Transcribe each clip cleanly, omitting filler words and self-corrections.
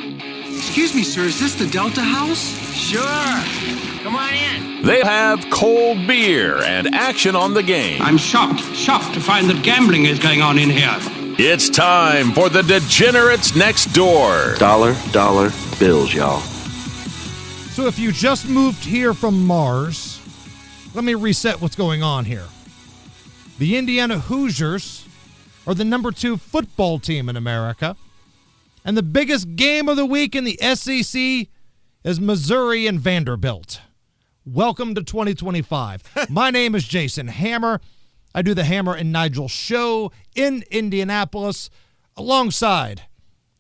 Excuse me, sir, is this the Delta House? Sure. Come on in. They have cold beer and action on the game. I'm shocked to find that gambling is going on in here. It's time for the Degenerates Next Door. Dollar bills, y'all. So if you just moved here from Mars, let me reset what's going on here. The Indiana Hoosiers are the number 2 football team in America. And the biggest game of the week in the SEC is Missouri and Vanderbilt. Welcome to 2025. My name is Jason Hammer. I do the Hammer and Nigel show in Indianapolis alongside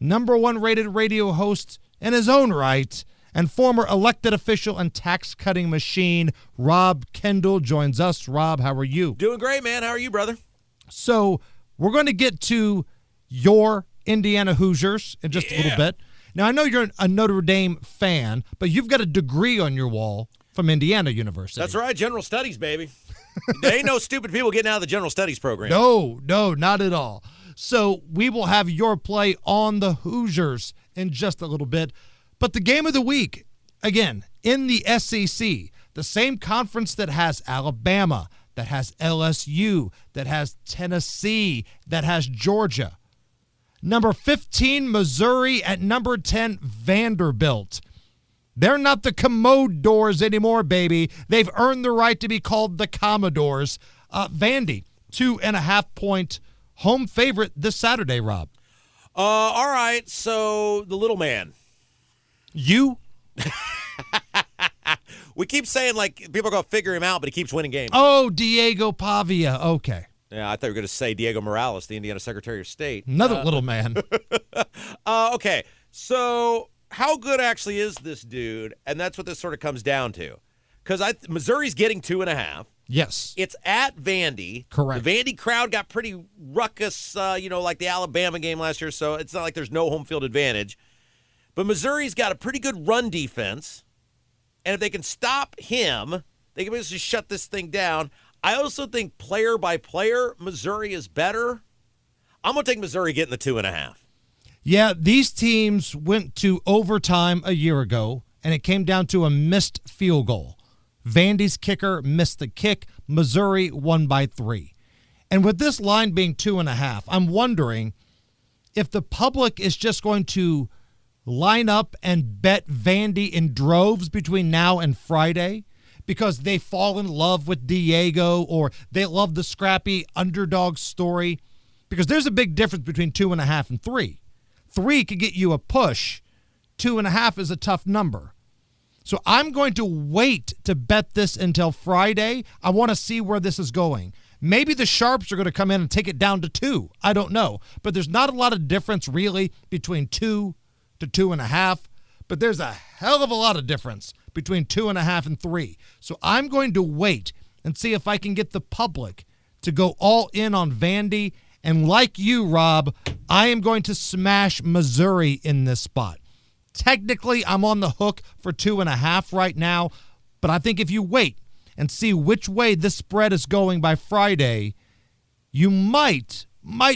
number 1 rated radio host in his own right and former elected official and tax-cutting machine, Rob Kendall, joins us. Rob, how are you? Doing great, man. How are you, brother? So we're going to get to your Indiana Hoosiers in just a little bit. Now, I know you're a Notre Dame fan, but you've got a degree on your wall from Indiana University. That's right. General studies, baby. There ain't no stupid people getting out of the general studies program. No, not at all. So we will have your play on the Hoosiers in just a little bit. But the game of the week, again, in the SEC, the same conference that has Alabama, that has LSU, that has Tennessee, that has Georgia. Number 15, Missouri, at number 10, Vanderbilt. They're not the Commodores anymore, baby. They've earned the right to be called the Commodores. Vandy, 2.5-point home favorite this Saturday, Rob. All right, so the little man. You? We keep saying, like, people are going to figure him out, but he keeps winning games. Oh, Diego Pavia. Okay. Yeah, I thought you were going to say Diego Morales, the Indiana Secretary of State. Another little man. Okay, so how good actually is this dude? And that's what this sort of comes down to. Because Missouri's getting 2.5. Yes. It's at Vandy. Correct. The Vandy crowd got pretty ruckus, like the Alabama game last year, so it's not like there's no home field advantage. But Missouri's got a pretty good run defense. And if they can stop him, they can basically shut this thing down. I also think player by player, Missouri is better. I'm going to take Missouri getting the 2.5. Yeah, these teams went to overtime a year ago, and it came down to a missed field goal. Vandy's kicker missed the kick. Missouri won by 3. And with this line being 2.5, I'm wondering if the public is just going to line up and bet Vandy in droves between now and Friday because they fall in love with Diego or they love the scrappy underdog story. Because there's a big difference between 2.5 and 3. 3 could get you a push. 2.5 is a tough number. So I'm going to wait to bet this until Friday. I want to see where this is going. Maybe the Sharps are going to come in and take it down to 2. I don't know. But there's not a lot of difference really between 2 to 2.5. But there's a hell of a lot of difference between 2.5 and 3. So I'm going to wait and see if I can get the public to go all in on Vandy. And like you, Rob, I am going to smash Missouri in this spot. Technically, I'm on the hook for 2.5 right now, but I think if you wait and see which way this spread is going by Friday, you might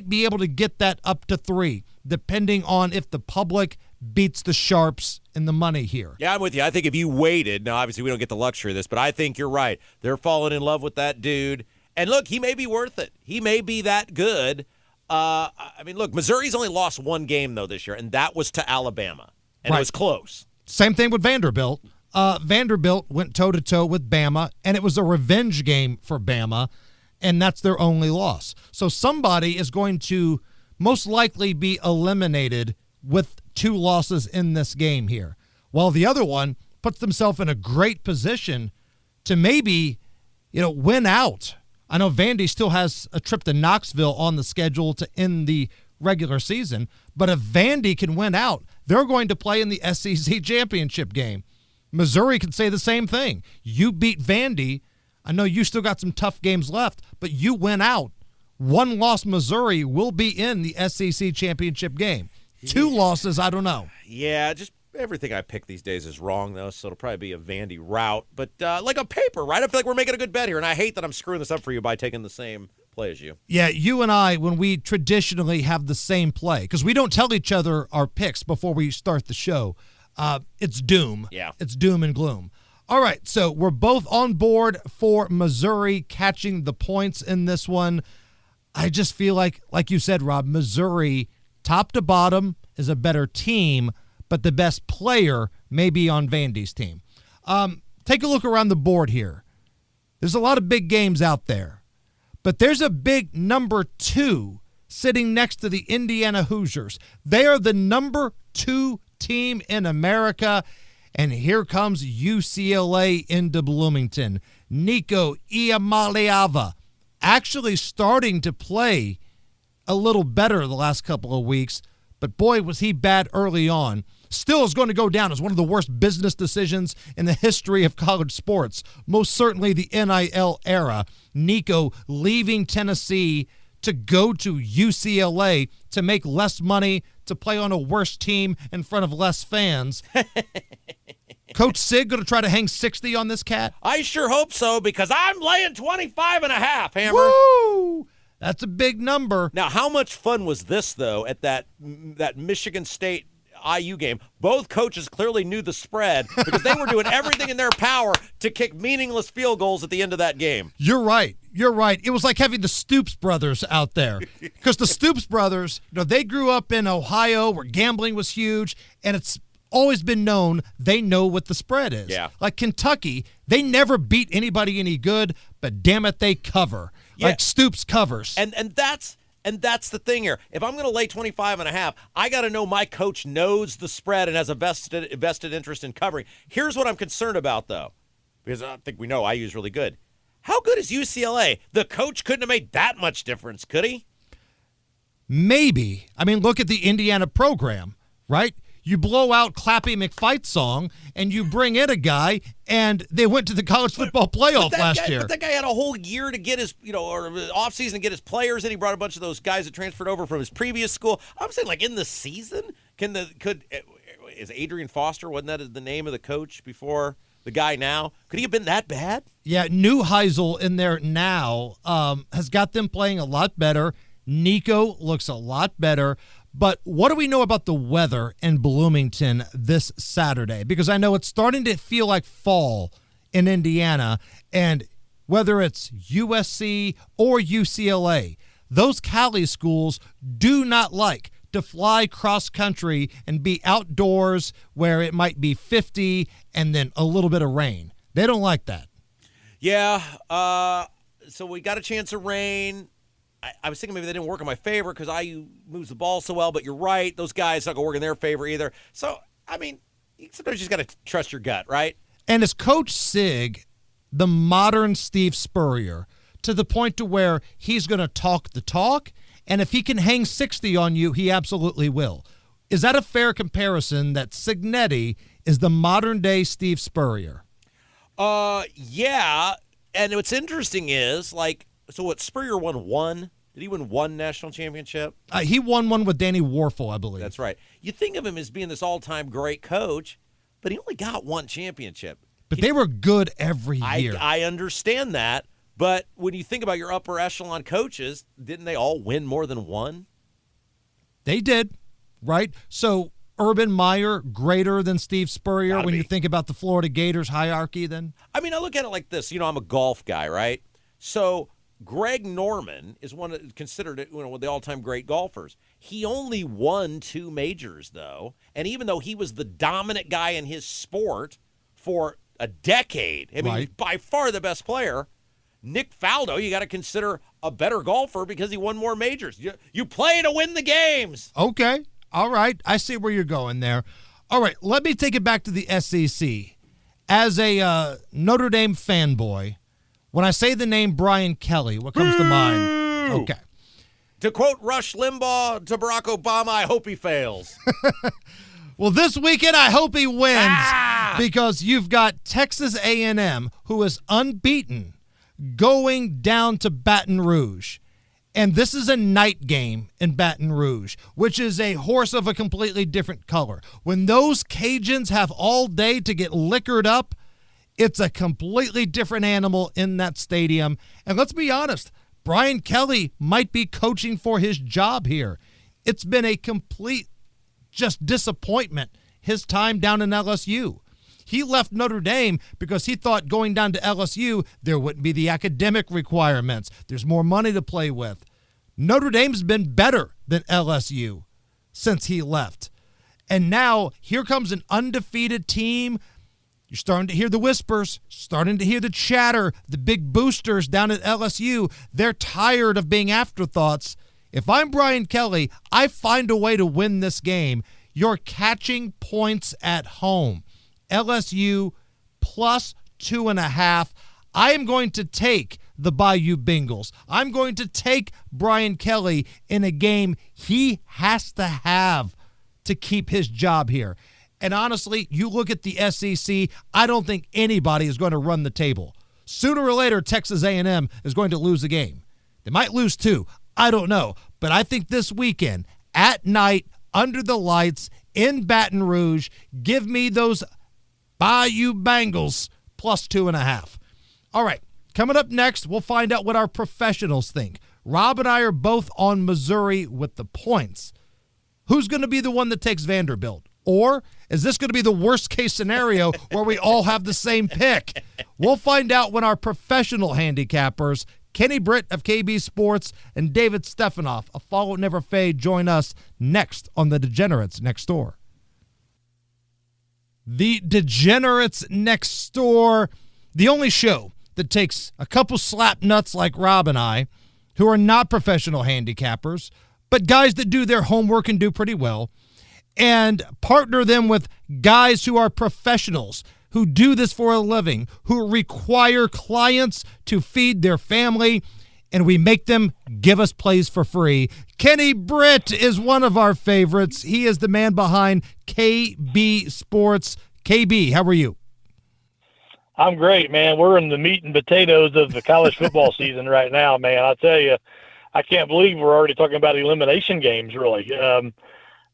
be able to get that up to 3, depending on if the public beats the Sharps in the money here. Yeah, I'm with you. I think if you waited, now obviously we don't get the luxury of this, but I think you're right. They're falling in love with that dude. And look, he may be worth it. He may be that good. Look, Missouri's only lost 1 game, though, this year, and that was to Alabama. And right. It was close. Same thing with Vanderbilt. Vanderbilt went toe-to-toe with Bama, and it was a revenge game for Bama, and that's their only loss. So somebody is going to most likely be eliminated with 2 losses in this game here, while the other one puts themselves in a great position to maybe, win out. I know Vandy still has a trip to Knoxville on the schedule to end the regular season, but if Vandy can win out, they're going to play in the SEC championship game. Missouri can say the same thing. You beat Vandy. I know you still got some tough games left, but you win out. 1 loss Missouri will be in the SEC championship game. 2 losses, I don't know. Yeah, just everything I pick these days is wrong, though, so it'll probably be a Vandy route. But like a paper, right? I feel like we're making a good bet here, and I hate that I'm screwing this up for you by taking the same play as you. Yeah, you and I, when we traditionally have the same play, because we don't tell each other our picks before we start the show, it's doom. Yeah. It's doom and gloom. All right, so we're both on board for Missouri catching the points in this one. I just feel like you said, Rob, Missouri, top to bottom, is a better team, but the best player may be on Vandy's team. Take a look around the board here. There's a lot of big games out there, but there's a big number 2 sitting next to the Indiana Hoosiers. They are the number 2 team in America, and here comes UCLA into Bloomington. Nico Iamaleava actually starting to play a little better the last couple of weeks, but boy, was he bad early on. Still is going to go down as one of the worst business decisions in the history of college sports. Most certainly the NIL era. Nico leaving Tennessee to go to UCLA to make less money, to play on a worse team in front of less fans. Coach Sig going to try to hang 60 on this cat? I sure hope so, because I'm laying 25.5, Hammer. Woo! That's a big number. Now, how much fun was this, though, at that Michigan State IU game? Both coaches clearly knew the spread because they were doing everything in their power to kick meaningless field goals at the end of that game. You're right. It was like having the Stoops brothers out there, because the Stoops brothers, they grew up in Ohio where gambling was huge, and it's always been known they know what the spread is. Yeah. Like Kentucky, they never beat anybody any good, but damn it, they cover. Yeah. Like Stoops covers. And that's the thing here. If I'm going to lay 25.5, I got to know my coach knows the spread and has a vested interest in covering. Here's what I'm concerned about, though, because I think we know IU's really good. How good is UCLA? The coach couldn't have made that much difference, could he? Maybe. I mean, look at the Indiana program, right? You blow out Clappy McFight's song, and you bring in a guy, and they went to the college football playoff last year. But that guy had a whole year to get his, or offseason to get his players, and he brought a bunch of those guys that transferred over from his previous school. I'm saying, like, in the season, is Adrian Foster, wasn't that the name of the coach before the guy now? Could he have been that bad? Yeah, Neuheisel in there now has got them playing a lot better. Nico looks a lot better. But what do we know about the weather in Bloomington this Saturday? Because I know it's starting to feel like fall in Indiana, and whether it's USC or UCLA, those Cali schools do not like to fly cross-country and be outdoors where it might be 50 and then a little bit of rain. They don't like that. Yeah, so we got a chance of rain. I was thinking maybe they didn't work in my favor because IU moves the ball so well, but you're right. Those guys not going to work in their favor either. So, I mean, sometimes you just got to trust your gut, right? And is Coach Sig the modern Steve Spurrier to the point to where he's going to talk the talk, and if he can hang 60 on you, he absolutely will? Is that a fair comparison that Signetti is the modern-day Steve Spurrier? Yeah, and what's interesting is, like, so what, Spurrier won one? Did he win one national championship? He won one with Danny Warfel, I believe. That's right. You think of him as being this all-time great coach, but he only got one championship. But they were good every year. I understand that, but when you think about your upper echelon coaches, didn't they all win more than one? They did, right? So Urban Meyer greater than Steve Spurrier when you think about the Florida Gators hierarchy then? I mean, I look at it like this. I'm a golf guy, right? So Greg Norman is considered one of the all-time great golfers. He only won 2 majors, though, and even though he was the dominant guy in his sport for a decade, I mean, right, by far the best player, Nick Faldo, you got to consider a better golfer because he won more majors. You play to win the games. Okay, all right. I see where you're going there. All right, let me take it back to the SEC. As a Notre Dame fanboy, when I say the name Brian Kelly, what comes to mind? Okay. To quote Rush Limbaugh to Barack Obama, I hope he fails. Well, this weekend, I hope he wins because you've got Texas A&M, who is unbeaten, going down to Baton Rouge. And this is a night game in Baton Rouge, which is a horse of a completely different color. When those Cajuns have all day to get liquored up, it's a completely different animal in that stadium. And let's be honest, Brian Kelly might be coaching for his job here. It's been a complete just disappointment his time down in LSU. He left Notre Dame because he thought going down to LSU, there wouldn't be the academic requirements. There's more money to play with. Notre Dame's been better than LSU since he left. And now here comes an undefeated team. You're starting to hear the whispers, starting to hear the chatter, the big boosters down at LSU. They're tired of being afterthoughts. If I'm Brian Kelly, I find a way to win this game. You're catching points at home. LSU plus 2.5. I am going to take the Bayou Bengals. I'm going to take Brian Kelly in a game he has to have to keep his job here. And honestly, you look at the SEC, I don't think anybody is going to run the table. Sooner or later, Texas A&M is going to lose a game. They might lose two. I don't know. But I think this weekend, at night, under the lights, in Baton Rouge, give me those Bayou Bengals plus 2.5. All right, coming up next, we'll find out what our professionals think. Rob and I are both on Missouri with the points. Who's going to be the one that takes Vanderbilt? Or is this going to be the worst-case scenario where we all have the same pick? We'll find out when our professional handicappers, Kenny Britt of KB Sports and David Stephanoff of Follow It Never Fade, join us next on The Degenerates Next Door. The Degenerates Next Door, the only show that takes a couple slap nuts like Rob and I, who are not professional handicappers, but guys that do their homework and do pretty well, and partner them with guys who are professionals, who do this for a living, who require clients to feed their family, and we make them give us plays for free. Kenny Britt is one of our favorites. He is the man behind KB Sports. KB, how are you? I'm great, man. We're in the meat and potatoes of the college football season right now, man. I tell you, I can't believe we're already talking about elimination games, really.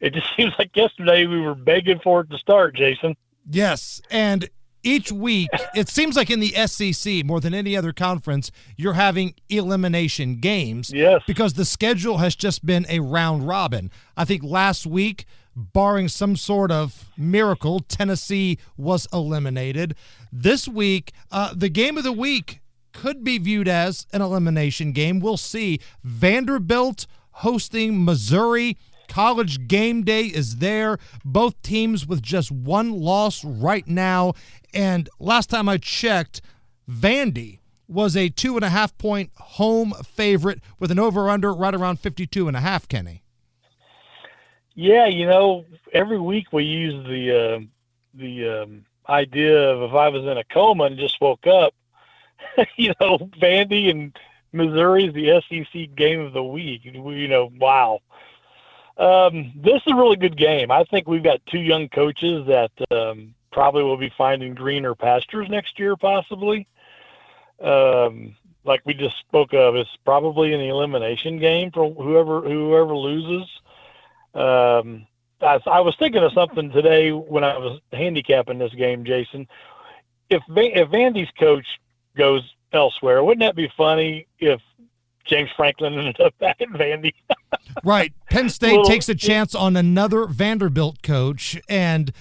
It just seems like yesterday we were begging for it to start, Jason. Yes, and each week, it seems like in the SEC, more than any other conference, you're having elimination games. Yes. Because the schedule has just been a round robin. I think last week, barring some sort of miracle, Tennessee was eliminated. This week, the game of the week could be viewed as an elimination game. We'll see. Vanderbilt hosting Missouri. College game day is there. Both teams with just one loss right now. And last time I checked, Vandy was a 2.5-point home favorite with an over-under right around 52.5, Kenny. Yeah, you know, every week we use the idea of if I was in a coma and just woke up, you know, Vandy and Missouri is the SEC game of the week. You know, wow. This is a really good game. I think we've got two young coaches that probably will be finding greener pastures next year, possibly. Like we just spoke of, it's probably an elimination game for whoever loses. I was thinking of something today when I was handicapping this game, Jason. If Vandy's coach goes elsewhere, wouldn't that be funny if James Franklin ended up back at Vandy? Right. Penn State takes a chance on another Vanderbilt coach. And,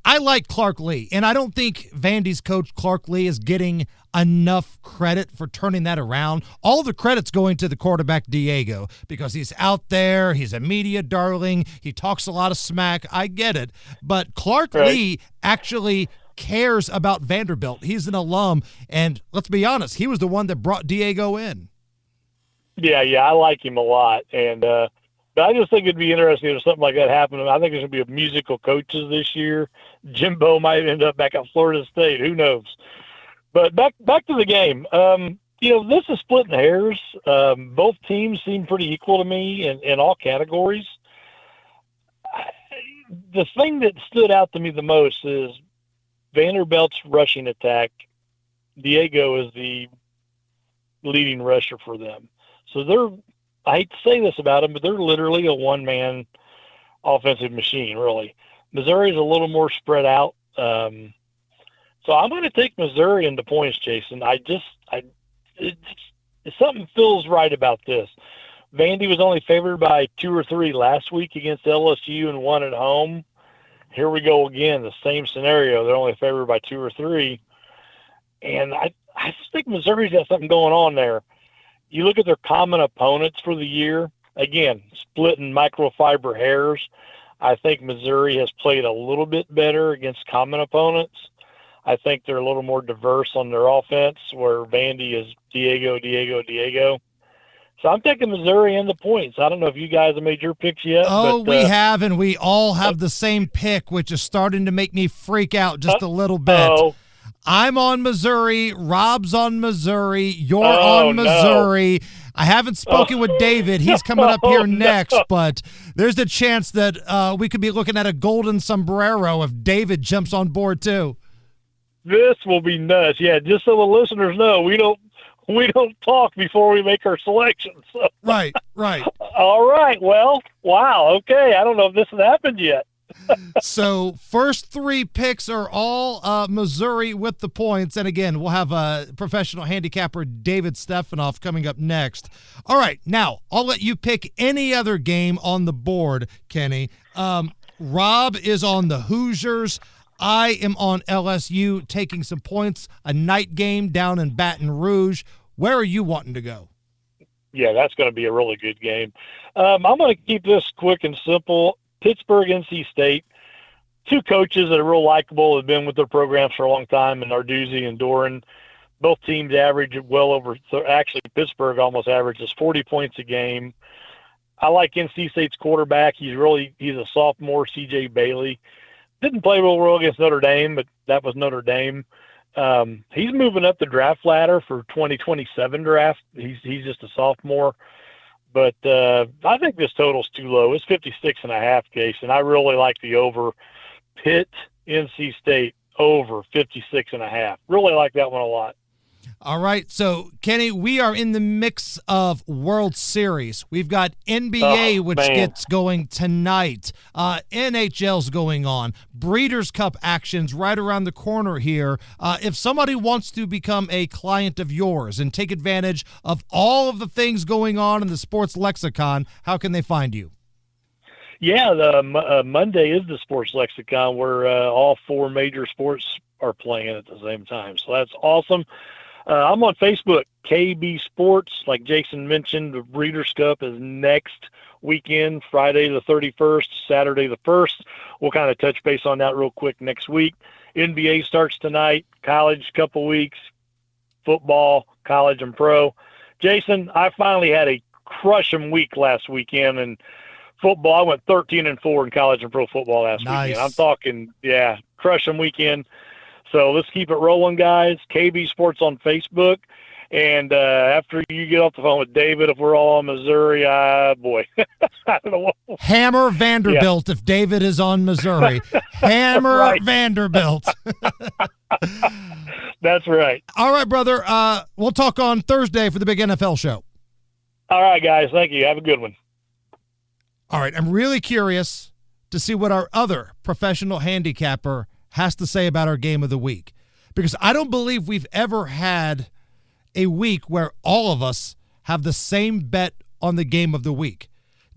I like Clark Lee. And I don't think Vandy's coach, Clark Lee, is getting enough credit for turning that around. All the credit's going to the quarterback, Diego, because he's out there. He's a media darling. He talks a lot of smack. I get it. But Clark Lee actually cares about Vanderbilt. He's an alum. And let's be honest, he was the one that brought Diego in. Yeah, I like him a lot, and but I just think it'd be interesting if something like that happened. I think there's going to be a musical coaches this year. Jimbo might end up back at Florida State. Who knows? But back to the game. You know, this is splitting hairs. Both teams seem pretty equal to me in all categories. The thing that stood out to me the most is Vanderbilt's rushing attack. Diego is the leading rusher for them. So I hate to say this about them, but they're literally a one-man offensive machine, really. Missouri's a little more spread out. So I'm going to take Missouri into points, Jason. It's something feels right about this. Vandy was only favored by 2 or 3 last week against LSU and won at home. Here we go again, the same scenario. They're only favored by 2 or 3. And I just think Missouri's got something going on there. You look at their common opponents for the year, again, splitting microfiber hairs. I think Missouri has played a little bit better against common opponents. I think they're a little more diverse on their offense, where Vandy is Diego. So I'm taking Missouri and the points. I don't know if you guys have made your picks yet. Oh, but, we have, and we all have the same pick, which is starting to make me freak out just a little bit. I'm on Missouri. Rob's on Missouri. You're on Missouri. No. I haven't spoken with David. He's coming up here next, but there's a chance that we could be looking at a golden sombrero if David jumps on board too. This will be nuts. Yeah, just so the listeners know, we don't talk before we make our selections. So. Right. All right. Well, wow. Okay. I don't know if this has happened yet. So first 3 picks are all Missouri with the points. And again, we'll have professional handicapper David Stephanoff coming up next. All right. Now, I'll let you pick any other game on the board, Kenny. Rob is on the Hoosiers. I am on LSU taking some points, a night game down in Baton Rouge. Where are you wanting to go? Yeah, that's going to be a really good game. I'm going to keep this quick and simple. Pittsburgh, NC State, 2 coaches that are real likable, have been with their programs for a long time, and Narduzzi and Doran. Both teams average well over – actually, Pittsburgh almost averages 40 points a game. I like NC State's quarterback. He's a sophomore, C.J. Bailey. Didn't play real well against Notre Dame, but that was Notre Dame. He's moving up the draft ladder for 2027 draft. He's just a sophomore. But I think this total's too low. It's 56.5, Jason. I really like the over. Pitt, NC State, over 56.5. Really like that one a lot. All right. So, Kenny, we are in the mix of World Series. We've got NBA, which gets going tonight. NHL's going on. Breeders' Cup action's right around the corner here. If somebody wants to become a client of yours and take advantage of all of the things going on in the sports lexicon, how can they find you? Yeah, Monday is the sports lexicon where all 4 major sports are playing at the same time. So that's awesome. I'm on Facebook, KB Sports. Like Jason mentioned, the Breeders' Cup is next weekend, Friday the 31st, Saturday the 1st. We'll kind of touch base on that real quick next week. NBA starts tonight, college couple weeks, football, college, and pro. Jason, I finally had a crushing week last weekend, and football, I went 13-4 in college and pro football last weekend. I'm talking, crushing weekend. So let's keep it rolling, guys. KB Sports on Facebook. And after you get off the phone with David, if we're all on Missouri, boy, I don't know what. Hammer Vanderbilt if David is on Missouri. Hammer Vanderbilt. That's right. All right, brother. We'll talk on Thursday for the big NFL show. All right, guys. Thank you. Have a good one. All right. I'm really curious to see what our other professional handicapper has to say about our game of the week, because I don't believe we've ever had a week where all of us have the same bet on the game of the week.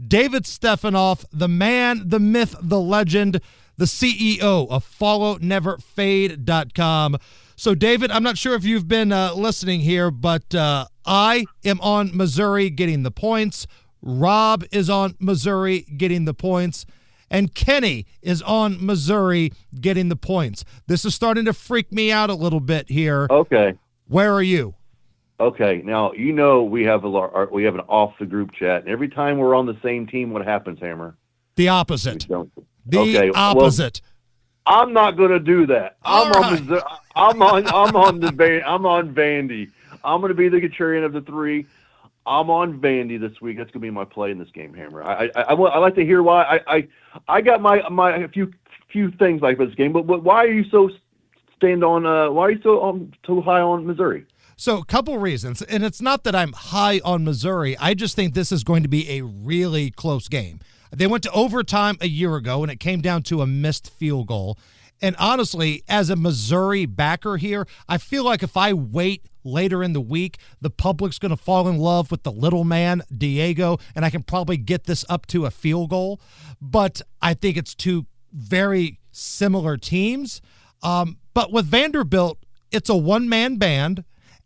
David Stephanoff, the man, the myth, the legend, the CEO of followneverfade.com. So, David, I'm not sure if you've been listening here, but I am on Missouri getting the points. Rob is on Missouri getting the points. And Kenny is on Missouri getting the points. This is starting to freak me out a little bit here. Okay. Where are you? Okay. Now, we have an off the group chat. And every time we're on the same team, what happens, Hammer? The opposite. Okay, opposite. Well, I'm not going to do that. I'm on Vandy. I'm going to be the contrarian of the 3. I'm on Vandy this week. That's going to be my play in this game, Hammer. I like to hear why. I got my few things like this game, but why are you so why are you so high on Missouri? So a couple reasons, and it's not that I'm high on Missouri. I just think this is going to be a really close game. They went to overtime a year ago, and it came down to a missed field goal. And honestly, as a Missouri backer here, I feel like if I wait later in the week, the public's going to fall in love with the little man, Diego, and I can probably get this up to a field goal. But I think it's two very similar teams. But with Vanderbilt, it's a one-man band.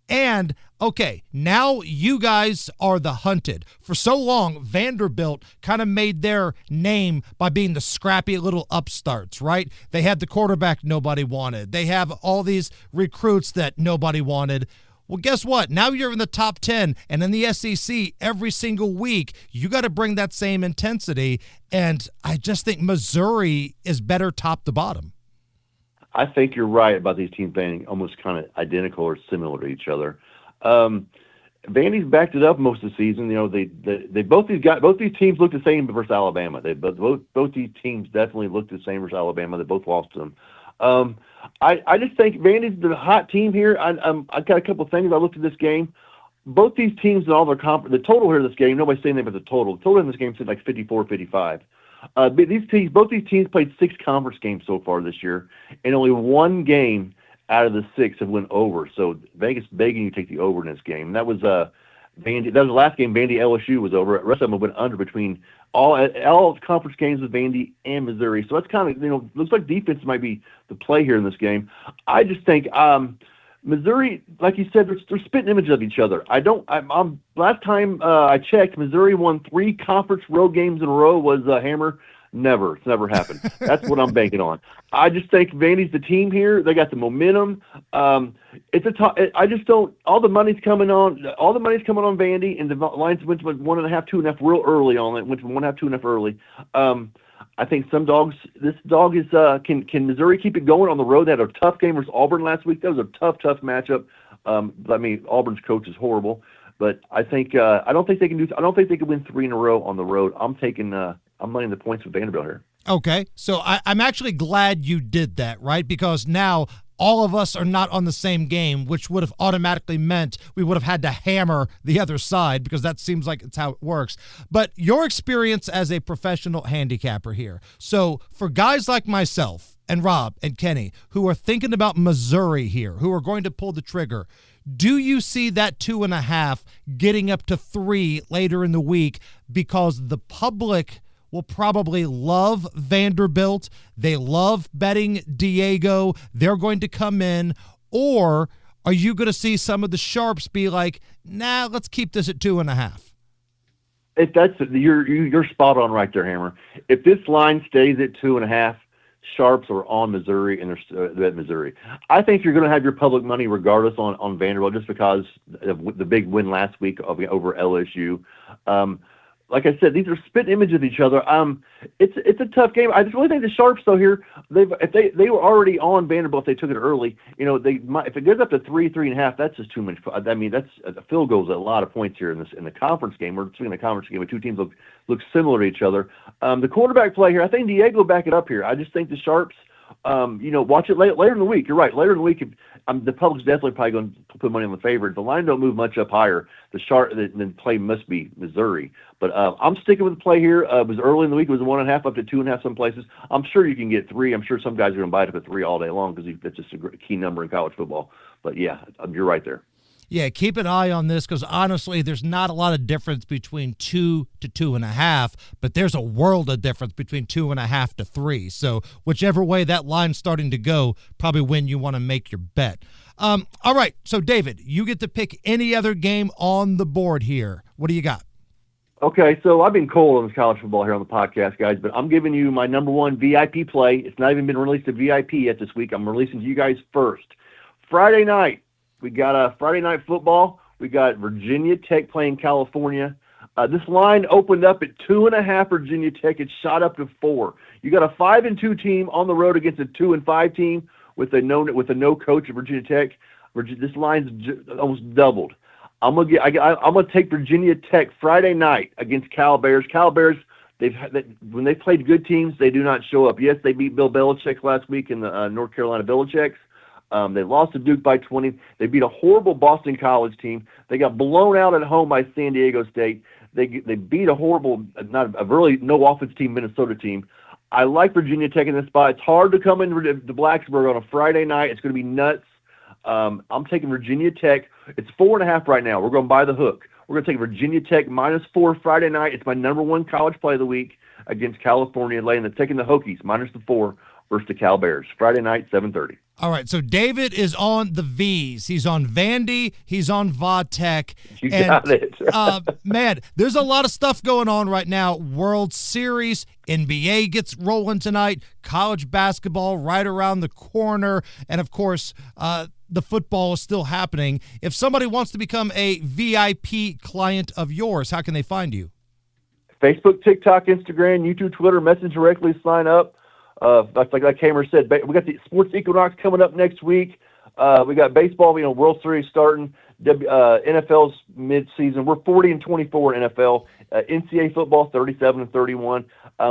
And, okay, now you guys are the hunted. For so long, Vanderbilt kind of made their name by being the scrappy little upstarts, right? They had the quarterback nobody wanted. They have all these recruits that nobody wanted. Well, guess what? Now you're in the top 10, and in the SEC every single week, you got to bring that same intensity. And I just think Missouri is better top to bottom. I think you're right about these teams being almost kind of identical or similar to each other. Vandy's backed it up most of the season. You know, they both these teams look the same versus Alabama. Both these teams definitely look the same versus Alabama. They both lost to them. I just think Vandy's the hot team here. I got a couple of things. I looked at this game. Both these teams and all their the total here in this game, nobody's saying anything about the total. The total in this game said like 54-55. Both these teams played 6 conference games so far this year, and only one game out of the 6 have went over. So Vegas begging you to take the over in this game. And that was Vandy. That was the last game. Vandy LSU was over. The rest of them went under between all conference games with Vandy and Missouri. So that's kind of looks like defense might be the play here in this game. I just think Missouri, like you said, they're spitting images of each other. Last time I checked, Missouri won 3 conference road games in a row. Was Hammer? Never. It's never happened. That's what I'm banking on. I just think Vandy's the team here. They got the momentum. I just don't. All the money's coming on Vandy, and the lines went to 1.5, 2.5 real early on it. Went from 1.5, 2.5 early. I think some dogs. This dog is. Can Missouri keep it going on the road? They had a tough game versus Auburn last week. That was a tough matchup. Auburn's coach is horrible, but I think I don't think they can do. I don't think they can win 3 in a row on the road. I'm laying the points with Vanderbilt here. Okay, so I'm actually glad you did that, right? Because now all of us are not on the same game, which would have automatically meant we would have had to hammer the other side, because that seems like it's how it works. But your experience as a professional handicapper here. So for guys like myself and Rob and Kenny who are thinking about Missouri here, who are going to pull the trigger, do you see that 2.5 getting up to 3 later in the week because the public will probably love Vanderbilt? They love betting Diego. They're going to come in. Or are you going to see some of the sharps be like, nah, let's keep this at 2.5? You're spot on right there, Hammer. If this line stays at 2.5, sharps are on Missouri, and they're at Missouri. I think you're going to have your public money regardless on Vanderbilt, just because of the big win last week over LSU. Like I said, these are spit images of each other. It's a tough game. I just really think the sharps though here, if they were already on Vanderbilt, if they took it early, if it goes up to 3.5, that's just too much. I mean, that's a field goal is a lot of points here in the conference game. We're seeing a conference game where two teams look similar to each other. The quarterback play here, I think Diego will back it up here. I just think the sharps. Watch it later in the week. You're right. Later in the week, the public's definitely probably going to put money on the favorite. The line don't move much up higher. The play must be Missouri. But I'm sticking with the play here. It was early in the week. It was 1.5 up to 2.5 some places. I'm sure you can get 3. I'm sure some guys are going to buy it up at 3 all day long because that's just a key number in college football. But yeah, you're right there. Yeah, keep an eye on this because honestly, there's not a lot of difference between 2 to 2.5, but there's a world of difference between 2.5 to 3. So whichever way that line's starting to go, probably when you want to make your bet. All right, so David, you get to pick any other game on the board here. What do you got? Okay, so I've been cold on college football here on the podcast, guys, but I'm giving you my number 1 VIP play. It's not even been released to VIP yet this week. I'm releasing to you guys first. Friday night. We got a Friday night football. We got Virginia Tech playing California. This line opened up at 2.5 Virginia Tech. It shot up to 4. You got a 5-2 team on the road against a 2-5 team with a no coach at Virginia Tech. This line's almost doubled. I'm gonna take Virginia Tech Friday night against Cal Bears. Cal Bears, when they played good teams, they do not show up. Yes, they beat Bill Belichick last week in the North Carolina Belichicks. They lost to Duke by 20. They beat a horrible Boston College team. They got blown out at home by San Diego State. They beat a horrible, no offense team, Minnesota team. I like Virginia Tech in this spot. It's hard to come into the Blacksburg on a Friday night. It's going to be nuts. I'm taking Virginia Tech. It's 4.5 right now. We're going to buy the hook. We're going to take Virginia Tech -4 Friday night. It's my number one college play of the week against California. Laying the taking the Hokies -4 versus the Cal Bears. Friday night, 7:30. All right, so David is on the V's. He's on Vandy. He's on Va-Tech. You got it. Man, there's a lot of stuff going on right now. World Series, NBA gets rolling tonight, college basketball right around the corner, and, of course, the football is still happening. If somebody wants to become a VIP client of yours, how can they find you? Facebook, TikTok, Instagram, YouTube, Twitter, message directly, sign up. Like Hamer said, we got the Sports Equinox coming up next week. We got baseball, World Series starting. NFL's mid-season. We're 40-24 in NFL. NCAA football, 37-31.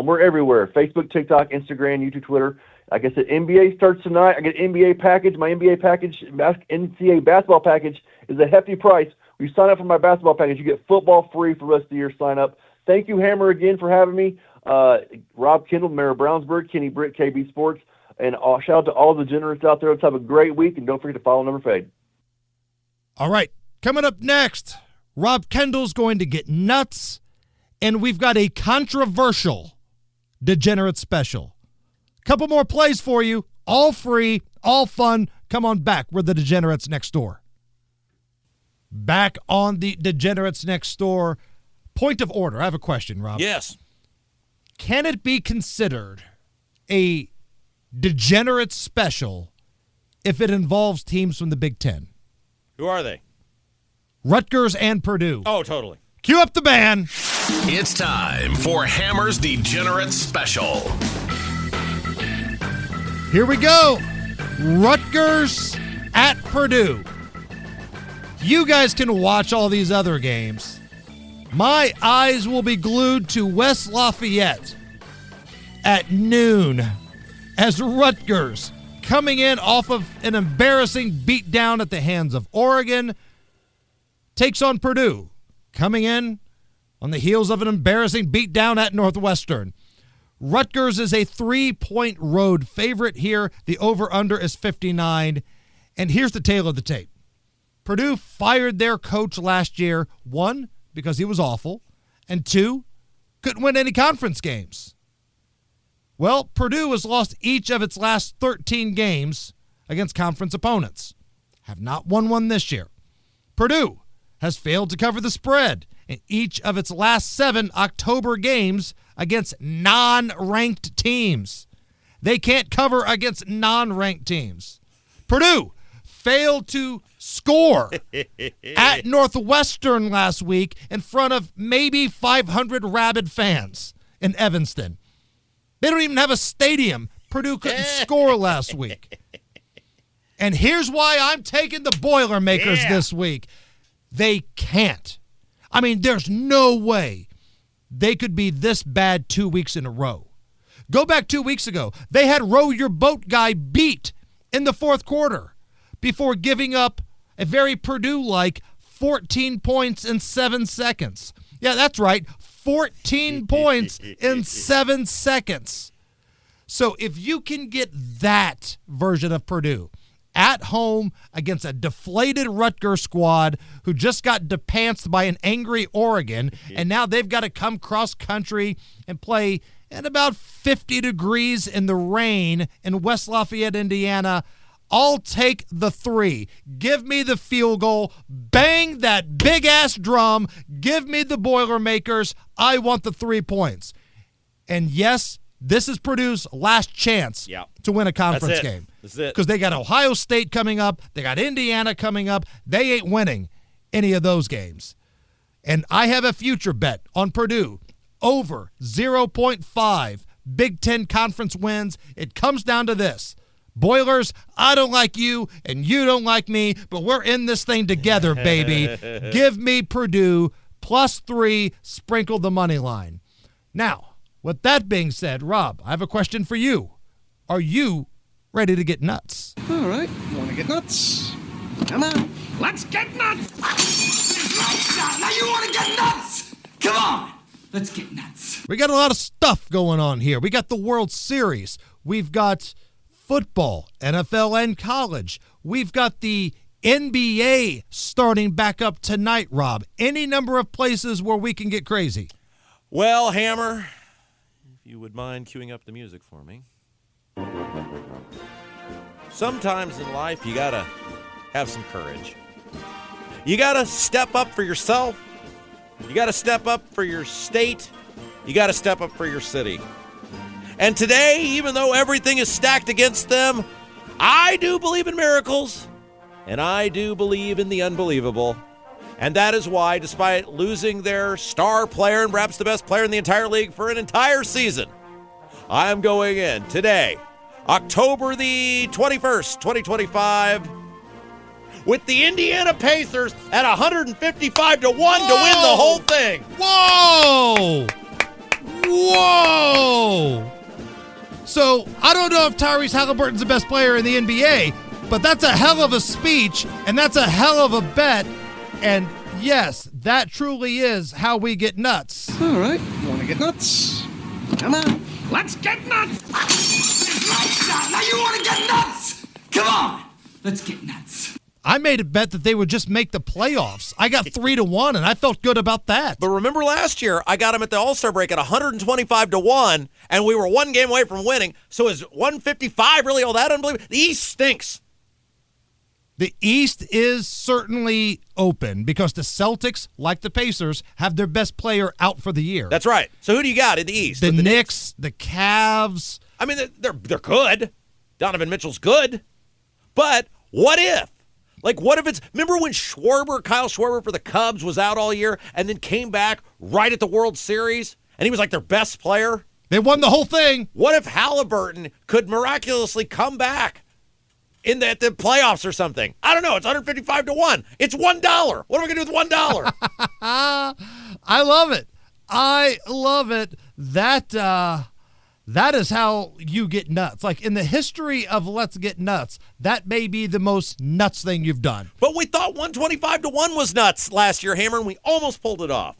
We're everywhere. Facebook, TikTok, Instagram, YouTube, Twitter. Like I said, NBA starts tonight. I get an NBA package. My NBA package, NCAA basketball package, is a hefty price. When you sign up for my basketball package, you get football free for the rest of the year. Sign up. Thank you, Hammer, again for having me. Rob Kendall, Mayor of Brownsburg, Kenny Britt, KB Sports, and shout out to all the degenerates out there. Let's have a great week, and don't forget to follow Number Fade. All right, coming up next, Rob Kendall's going to get nuts, and we've got a controversial degenerate special. Couple more plays for you, all free, all fun. Come on back. We're the Degenerates Next Door. Back on the Degenerates Next Door. Point of order. I have a question, Rob. Yes. Can it be considered a degenerate special if it involves teams from the Big Ten? Who are they? Rutgers and Purdue. Oh, totally. Cue up the band. It's time for Hammer's Degenerate Special. Here we go. Rutgers at Purdue. You guys can watch all these other games. My eyes will be glued to West Lafayette at noon as Rutgers, coming in off of an embarrassing beatdown at the hands of Oregon, takes on Purdue, coming in on the heels of an embarrassing beatdown at Northwestern. Rutgers is a 3-point road favorite here. The over-under is 59. And here's the tale of the tape. Purdue fired their coach last year, 1, because he was awful, and 2, couldn't win any conference games. Well, Purdue has lost each of its last 13 games against conference opponents. Have not won one this year. Purdue has failed to cover the spread in each of its last 7 October games against non-ranked teams. They can't cover against non-ranked teams. Purdue failed to score at Northwestern last week in front of maybe 500 rabid fans in Evanston. They don't even have a stadium. Purdue couldn't score last week. And here's why I'm taking the Boilermakers this week. They can't. I mean, there's no way they could be this bad 2 weeks in a row. Go back 2 weeks ago. They had Row Your Boat guy beat in the fourth quarter before giving up a very Purdue-like 14 points in 7 seconds. Yeah, that's right. 14 points in 7 seconds. So if you can get that version of Purdue at home against a deflated Rutgers squad who just got depantsed by an angry Oregon, and now they've got to come cross-country and play at about 50 degrees in the rain in West Lafayette, Indiana, I'll take the 3. Give me the field goal. Bang that big-ass drum. Give me the Boilermakers. I want the 3 points. And yes, this is Purdue's last chance to win a conference game. That's it. Because they got Ohio State coming up. They got Indiana coming up. They ain't winning any of those games. And I have a future bet on Purdue over 0.5 Big Ten conference wins. It comes down to this. Boilers, I don't like you, and you don't like me, but we're in this thing together, baby. Give me Purdue +3, sprinkle the money line. Now, with that being said, Rob, I have a question for you. Are you ready to get nuts? All right, want to get nuts? Come on. Let's get nuts! Now you want to get nuts? Come on! Let's get nuts. We got a lot of stuff going on here. We got the World Series. We've got football, NFL and college. We've got the NBA starting back up tonight, Rob. Any number of places where we can get crazy. Well, Hammer, if you would mind queuing up the music for me. Sometimes in life, you got to have some courage. You got to step up for yourself. You got to step up for your state. You got to step up for your city. And today, even though everything is stacked against them, I do believe in miracles, and I do believe in the unbelievable. And that is why, despite losing their star player and perhaps the best player in the entire league for an entire season, I am going in today, October the 21st, 2025, with the Indiana Pacers at 155 to 1 to win the whole thing. Whoa! Whoa! So, I don't know if Tyrese Halliburton's the best player in the NBA, but that's a hell of a speech, and that's a hell of a bet. And yes, that truly is how we get nuts. All right, you want to get nuts? Come on. Let's get nuts. Lights out. Now you want to get nuts? Come on. Let's get nuts. I made a bet that they would just make the playoffs. I got 3-1, and I felt good about that. But remember last year, I got them at the All-Star break at 125 to 1, and we were one game away from winning. So is 155 really all that unbelievable? The East stinks. The East is certainly open because the Celtics, like the Pacers, have their best player out for the year. That's right. So who do you got in the East? The Knicks, the Cavs. I mean, they're good. Donovan Mitchell's good. But what if? Like, what if it's, remember when Kyle Schwarber for the Cubs was out all year and then came back right at the World Series and he was like their best player? They won the whole thing. What if Halliburton could miraculously come back at the playoffs or something? I don't know. It's 155 to 1. It's $1. What are we going to do with $1? I love it. I love it. That is how you get nuts. Like in the history of Let's Get Nuts, that may be the most nuts thing you've done. But we thought 125 to 1 was nuts last year, Hammer, and we almost pulled it off.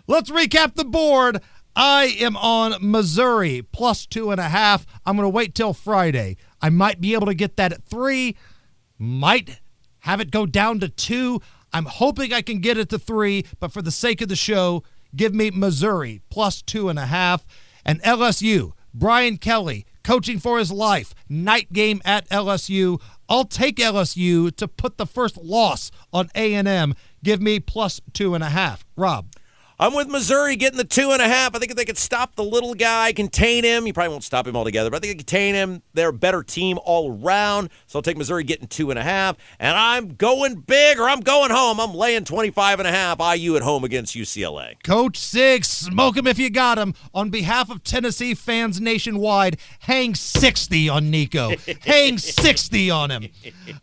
Let's recap the board. I am on Missouri plus 2.5. I'm going to wait till Friday. I might be able to get that at 3. Might have it go down to 2. I'm hoping I can get it to 3, but for the sake of the show, give me Missouri plus 2.5. And LSU, Brian Kelly, coaching for his life, night game at LSU. I'll take LSU to put the first loss on A&M. Give me plus 2.5. Rob. I'm with Missouri getting the 2.5. I think if they could stop the little guy, contain him, you probably won't stop him altogether, but I think they contain him. They're a better team all around. So I'll take Missouri getting 2.5. And I'm going big or I'm going home. I'm laying 25.5. IU at home against UCLA. Coach Siggs, smoke him if you got him. On behalf of Tennessee fans nationwide, hang 60 on Nico. Hang 60 on him.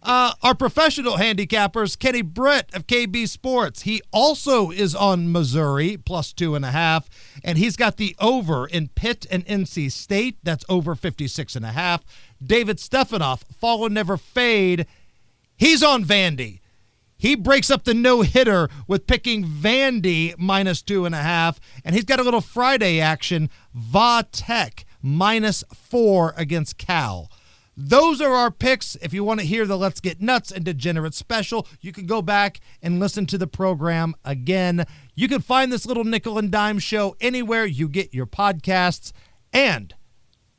Our professional handicappers, Kenny Britt of KB Sports. He also is on Missouri plus 2.5, and he's got the over in Pitt and NC State. That's over 56.5. David Stephanoff, follow never fade. He's on Vandy. He breaks up the no-hitter with picking Vandy minus 2.5, and he's got a little Friday action. Va Tech minus 4 against Cal. Those are our picks. If you want to hear the Let's Get Nuts and Degenerate special, you can go back and listen to the program again. You can find this little nickel and dime show anywhere you get your podcasts. And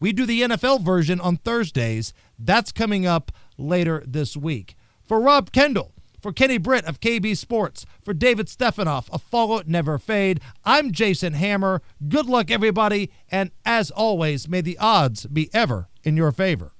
we do the NFL version on Thursdays. That's coming up later this week. For Rob Kendall, for Kenny Britt of KB Sports, for David Stephanoff of Follow It Never Fade, I'm Jason Hammer. Good luck, everybody. And as always, may the odds be ever in your favor.